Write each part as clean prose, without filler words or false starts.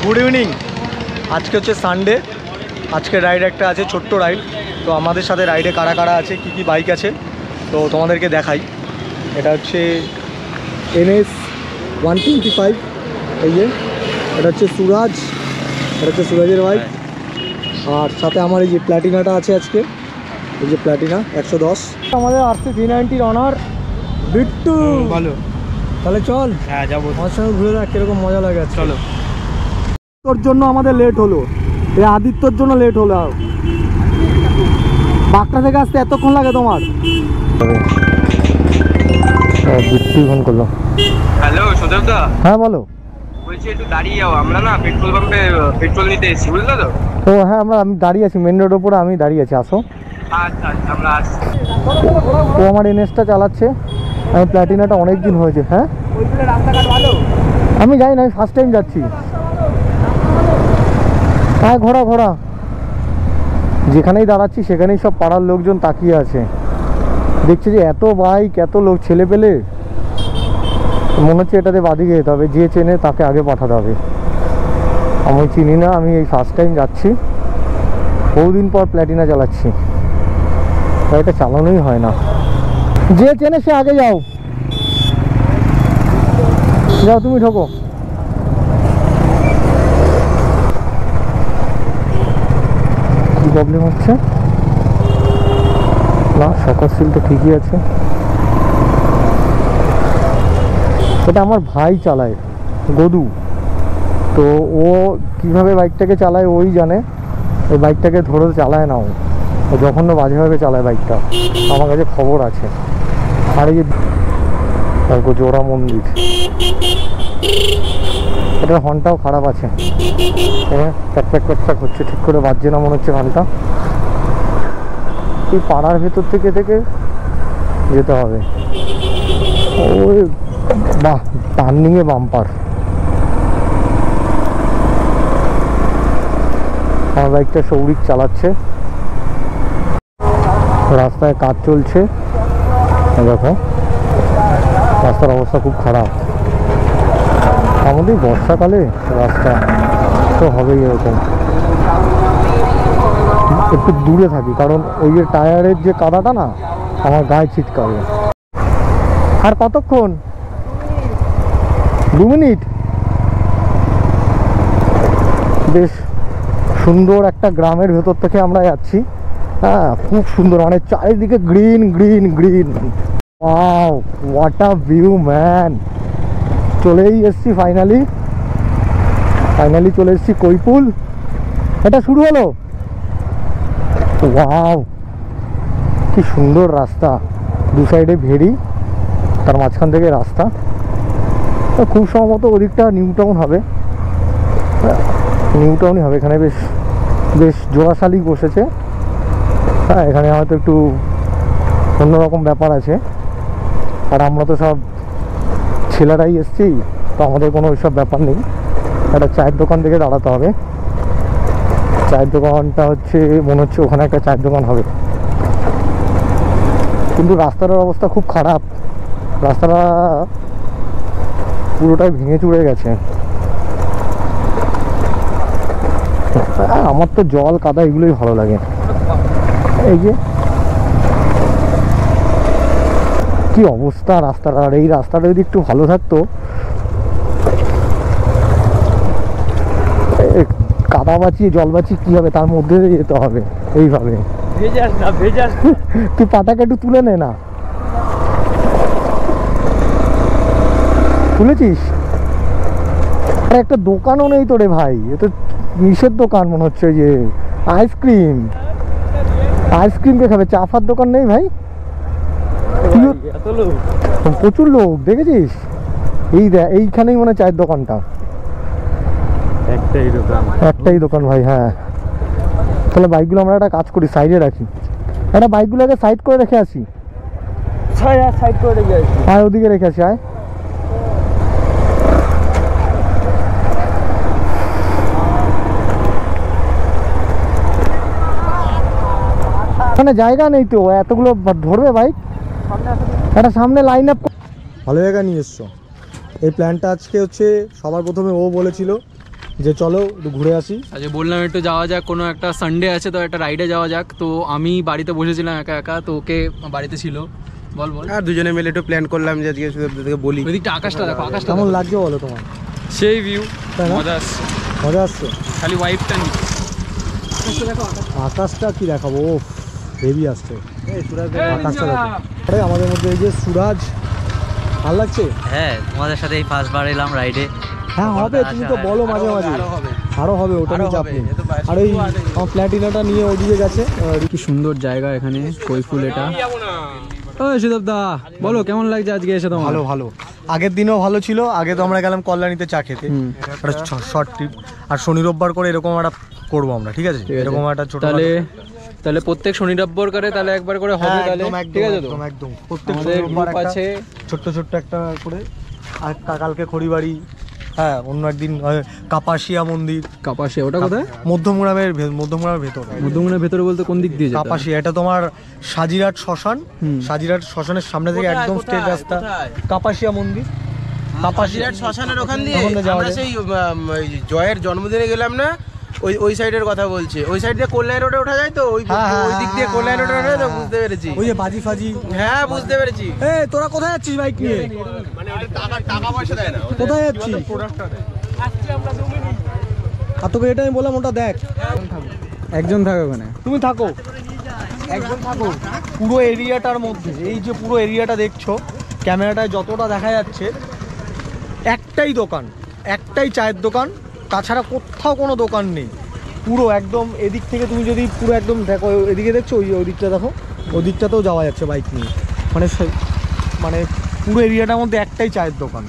Good evening. আজকে হচ্ছে Sunday, আজকে রাইড একটা আছে, ছোট্ট রাইড। তো আমাদের সাথে রাইডে কারা কারা আছে, কি কি বাইক আছে তো তোমাদেরকে দেখাই। এটা হচ্ছে NS 125, এই যে এটা হচ্ছে সুরাজ, এটা হচ্ছে সুরাজের বাইক। আর সাথে আমার এই যে প্ল্যাটিনাটা আছে আজকে, এই যে প্ল্যাটিনা 110। আমাদের আসছে 390 অনার বিট্টু। ভালো, তাহলে চল। হ্যাঁ যাবো, আমার সঙ্গে ঘুরে দেখ কিরকম মজা লাগে। চলো। তোর জন্য আমাদের লেট হলো, এই আদিত্যর জন্য লেট হলো। বাঁকড়া থেকে আসতে এতক্ষণ লাগে তোমার? বিট্টু ফোন করলো। হ্যালো সুদেব দা। হ্যাঁ বলো। বলছি একটু দাঁড়িয়ে যাও, আমরা না পেট্রোল পাম্পে পেট্রোল নিতে এসেছি, বুঝলে তো? তো হ্যাঁ আমি দাঁড়িয়ে আছি মেন রোডের উপরে, আমি দাঁড়িয়ে আছি, আসো। আচ্ছা আচ্ছা, আমরা আসছি। ও আমার NSটা চালাচ্ছে, আমি প্ল্যাটিনাটা অনেক দিন হয়েছে। হ্যাঁ ওইখানে রাস্তাঘাট ভালো? আমি যাই না, আমি ফার্স্ট টাইম যাচ্ছি। হ্যাঁ ঘোরা যেখানেই দাঁড়াচ্ছি সেখানেই সব পাড়ার লোকজন তাকিয়ে আছে, দেখছে যে এত বাইক, এত লোক, ছেলে পেলে। মনে হচ্ছে এটাতে বাদিকে যেতে হবে, যে চেনে তাকে আগে পাঠাতে হবে। আমি চিনি না, আমি এই ফার্স্ট টাইম যাচ্ছি, বহুদিন পর প্ল্যাটিনা চালাচ্ছি, এটা চালানোই হয় না। যে চেনে সে আগে যাও, যাও তুমি ঢোকো। কি প্রবলেম হচ্ছে? না শকার সিল তো ঠিকই আছে। এটা আমার ভাই চালায়, গদু। তো ও কিভাবে বাইকটাকে চালায় ওই জানে, ওই বাইকটাকে ধরে চালায় না ও, জঘন্য বাজেভাবে চালায় বাইকটা, আমার কাছে খবর আছে। আর এই যে জোড়া মন্দির, এটার হর্নটাও খারাপ আছে, হ্যাঁ প্যাক হচ্ছে, ঠিক করে বাজছে না মনে হচ্ছে ঘন্টা। এই পাড়ার ভেতর থেকে যেতে হবে। ওই বাহ, টার্নিংয়ে বাম্পার। আমার বাইকটা সৌরিক চালাচ্ছে, রাস্তায় কাজ চলছে, দেখো রাস্তার অবস্থা খুব খারাপ। আমাদের বর্ষাকালে রাস্তা তো হবেই এরকম। একটু দূরে থাকি, কারণ ওই যে টায়ারের যে কাদাটা না আমার গায়ে ছিটকাবে। আর কতক্ষণ? 2 মিনিট। বেশ সুন্দর একটা গ্রামের ভেতর থেকে আমরা যাচ্ছি। হ্যাঁ খুব সুন্দর, মানে চারিদিকে green green green. Wow what a view man. চলেই এসছি ফাইনালি চলে এসছি কৈপুল। এটা শুরু হলো। ওয়াও কি সুন্দর রাস্তা, দু সাইডে ভেড়ি, তার মাঝখান থেকে রাস্তা। খুব সম্ভবত ওদিকটা নিউ টাউন হবে, নিউ টাউনই হবে। এখানে বেশ জোড়াশালিক বসেছে। হ্যাঁ এখানে হয়তো একটু অন্যরকম ব্যাপার আছে, আর আমরা তো সব ছেলেরাই এসছি, তো আমাদের কোনো ওইসব ব্যাপার নেই। একটা চায়ের দোকান থেকে দাঁড়াতে হবে। চায়ের দোকানটা হচ্ছে, মনে হচ্ছে ওখানে একটা চায়ের দোকান হবে, কিন্তু রাস্তাটার অবস্থা খুব খারাপ। রাস্তাটা পুরোটাই ভেঙে চুড়ে গেছে। আমার তো জল কাদা এগুলোই ভালো লাগে। এই যে কি অবস্থা রাস্তাটার, এই রাস্তাটা যদি একটু ভালো থাকতো। কাদা বাঁচিয়ে জল বাঁচিয়ে কি হবে, তার মধ্যে যেতে হবে এইভাবে। তুই পাটাকে একটু তুলে নে না, তুলেছিস? একটা দোকানও নেই তো রে ভাই, এ তো নিষেধ দোকান মনে হচ্ছে। ওই যে আইসক্রিম কে খাবে, চাফার দোকান নেই ভাই? প্রচুর লোক দেখেছিস? এইখানেই মনে হয় চায়ের দোকানটা, একটাই দোকান ভাই। হ্যাঁ তাহলে বাইকগুলো আমরা একটা কাজ করি, সাইডে রাখি, একটা বাইকগুলোকে সাইড করে রেখে আসি। আয় ওদিকে রেখে আসি, আয়। মানে জায়গা নেই তো, এতগুলো ধরবে বাইক। একটা সামনে লাইন আপ, ভালো জায়গা নিয়ে এসছো। এই প্ল্যানটা আজকে হচ্ছে সবার প্রথমে ও বলেছিল যে চলো একটু ঘুরে আসি। আচ্ছা বললাম একটু যাওয়া যাক, কোনো একটা সানডে আছে তো একটা রাইডে যাওয়া যাক। তো আমি বাড়িতে বসেছিলাম একা একা, তো ওকে বাড়িতে ছিল। বল বল। আর দুজনে মিলে একটু প্ল্যান করলাম যে আজকে সুদেবদাকে বলি। ওইদিকটা আকাশটা দেখো, আকাশটা কেমন লাগছে বলো তোমার? সেই ভিউ, তাই না? মজা আসছে, মজা আসছে। খালি ওয়াইফটা নিয়ে আকাশটা কি দেখাবো, ও হেভি আসছে আকাশটা দেখো। আরে আমাদের মধ্যে এই যে সুরাজ, ভালো লাগছে? হ্যাঁ, তোমাদের সাথে এই ফার্স্ট বার এলাম রাইডে। হ্যাঁ হবে, তুমি তো বলো মাঝে মাঝে। আরো হবে, ওটা নিয়ে চাপ নেই। আর এই আমার প্ল্যাটিনাটা নিয়ে ওদিকে গেছে। কি সুন্দর জায়গা এখানে, কৈফুল এটা। ও সুদেব দা বলো কেমন লাগছে আজকে এসে তোমার? ভালো ভালো, আগের দিনও ভালো ছিল। আগে তো আমরা গেলাম কল্যাণীতে চা খেতে, শর্ট ট্রিপ। আর শনি রোববার করে এরকম একটা করবো আমরা, ঠিক আছে? এরকম একটা ছোট, তাহলে প্রত্যেক শনি রোববার করে তাহলে একবার করে হবে তাহলে, ঠিক আছে? তো একদম প্রত্যেক আমাদের গ্রুপ আছে ছোট্ট ছোট্ট একটা করে। আর কালকে খড়িবাড়ি, হ্যাঁ অন্য একদিন কাপাসিয়া মন্দির। কাপাসিয়া ওটা কোথায়? মধ্যমগ্রামের ভেতর। মধ্যমগ্রামের ভেতরে বলতে কোন দিক দিয়ে? কাপাসিয়া এটা তোমার সাজিরহাট শ্মশান, সাজিরহাট শ্মশানের সামনে থেকে একদম স্ট্রেট রাস্তা কাপাসিয়া মন্দির। কাপাসিয়া শ্মশানের ওখান দিয়ে আমরা সেই জয়ের জন্মদিনে গেলাম না, ওই সাইডের কথা বলছে। ওই সাইড দিয়ে কল্যাণ রোডে ওঠা যায় তো, ওই দিক দিয়ে কল্যাণ রোডে ওঠা যায় তো, বুঝতে পেরেছি। ওই যে বাজি ফাজি, হ্যাঁ বুঝতে পেরেছি। এই তোরা কোথায় যাচ্ছিস বাইক নিয়ে? মানে ওটা টাকা পয়সা দেয় না, কোথায় যাচ্ছিস? আর তোকে এটা আমি বললাম, ওটা দেখ। একজন থাকে ওখানে, তুমি থাকো, একজন থাকো। পুরো এরিয়াটার মধ্যে, এই যে পুরো এরিয়াটা দেখছো ক্যামেরাটায় যতটা দেখা যাচ্ছে, একটাই দোকান, একটাই চায়ের দোকান, তাছাড়া কোথাও কোনো দোকান নেই। পুরো একদম এদিক থেকে তুমি যদি পুরো একদম দেখো, এদিকে দেখছো, ওই দিকটা দেখো, ওই দিকটাতেও যাওয়া যাচ্ছে বাইক নিয়ে। মানে পুরো এরিয়াটার মধ্যে একটাই চায়ের দোকান।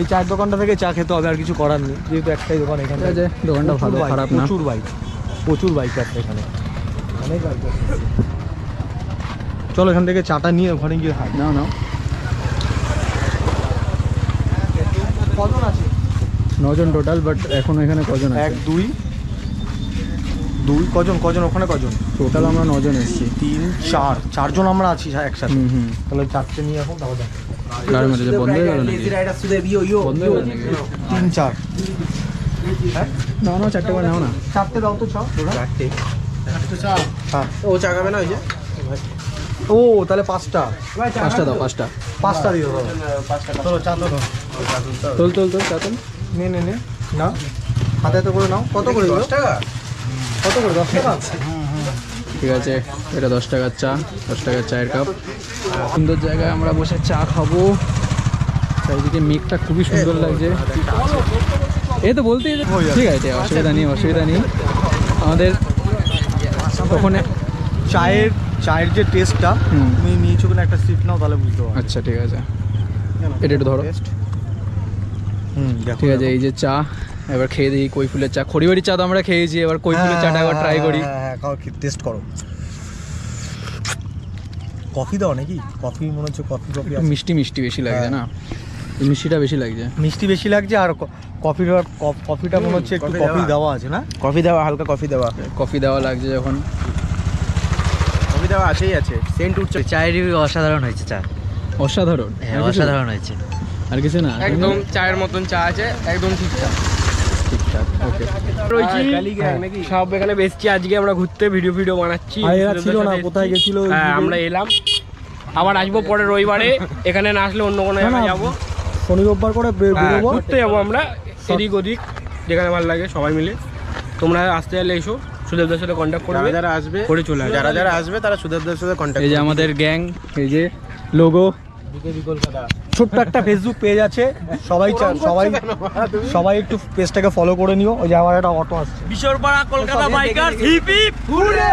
এই চায়ের দোকানটা থেকে চা খেতে হবে, আর কিছু করার নেই, যেহেতু একটাই দোকান এখানে। দোকানটা ভালো, খারাপ না। প্রচুর বাইক আছে এখানে, অনেক বাইক আছে। চলো এখান থেকে চাটা নিয়ে ওখানে গিয়ে খাই। না কজন আছে? 9 জন টোটাল, বাট এখন এখানে কজন আছে? 1 2 কজন ওখানে কজন? টোটাল আমরা 9 জন এসেছি। 3 4 4জন আমরা আছি একসাথে। তাহলে 4টে নিয়ে এখন তাহলে দেখ গাড়ি মধ্যে বন্ধ হয়ে গেল নাকি? বন্ধ হয়ে গেল নাকি? 3 4 হ্যাঁ না 4টে করে নাও না। 4টে দাও তো, 4টে হ্যাঁ। ও চা খাবে না ওই যে? ও তাহলে 5টা দাও, 5টা দিও। চলো চা তো তোল চা তোল। নে না হাতে তো করে নাও। কত করে? 10 টাকা। কত করে? 10 টাকা। ঠিক আছে, এটা 10 টাকার চা, 10 টাকার চায়ের কাপ। সুন্দর জায়গায় আমরা বসে চা খাবো। চারিদিকে মেঘটা খুবই সুন্দর লাগছে। এই তো বলতেই, ঠিক আছে, অসুবিধা নেই। আমাদের ওখানে চায়ের যে টেস্টটা, তুমি নিয়েছো কিনা একটা সিপ নাও, তাহলে বুঝতে পারবে। আচ্ছা ঠিক আছে, এটা একটু ধরো। ঠিক আছে, এই যে চা, এবার খেয়ে দিই কৈফুলের চা। খড়িবাড়ির চা তো আমরা খেয়েছি, এবার কৈফুলের চাটা একবার ট্রাই করি। হ্যাঁ টেস্ট করো। কফি দাও নাকি? কফি মনে হচ্ছে কফি মিষ্টি বেশি লাগছে না? মিষ্টিটা বেশি লাগছে, মিষ্টি বেশি লাগছে। আর কফিটা মনে হচ্ছে একটু কফি দেওয়া আছে না? হালকা কফি দেওয়া লাগছে। যখন কফি দেওয়া আছেই আছে, সেন্ট উঠছে। চায়ের রিভিউ অসাধারণ হয়েছে। চা অসাধারণ, অসাধারণ হয়েছে। আর কিছু না, একদম চায়ের মতন চা আছে, একদম ঠিকঠাক। ওকে। সব এখানে বেসছি, আজকে আমরা ঘুরতে ভিডিও বানাচ্ছি। এরা ছিল না, কোথায় গেছিল? হ্যাঁ আমরা এলাম, আবার আসবো পরে রবিবারে। এখানে না আসলে অন্য কোনো জায়গায় যাবো, শনি রোববার করে বেরোবো, ঘুরতে যাবো আমরা এদিক ওদিক, যেখানে ভালো লাগে সবাই মিলে। তোমরা আসতে চাইলে এসো, সুদেবদার সাথে কন্ট্যাক্ট করবে। যারা আসবে করে চলে আসবে, যারা আসবে তারা সুদেবদার সাথে কন্ট্যাক্ট। এই যে আমাদের গ্যাং, এই যে লোগো। ছোট্ট একটা ফেসবুক পেজ আছে, সবাই একটু পেজটাকে ফলো করে নিও। ওই যে আমার একটা অটো আসছে, Bisharpara Kolkata biker, hip hip hurray.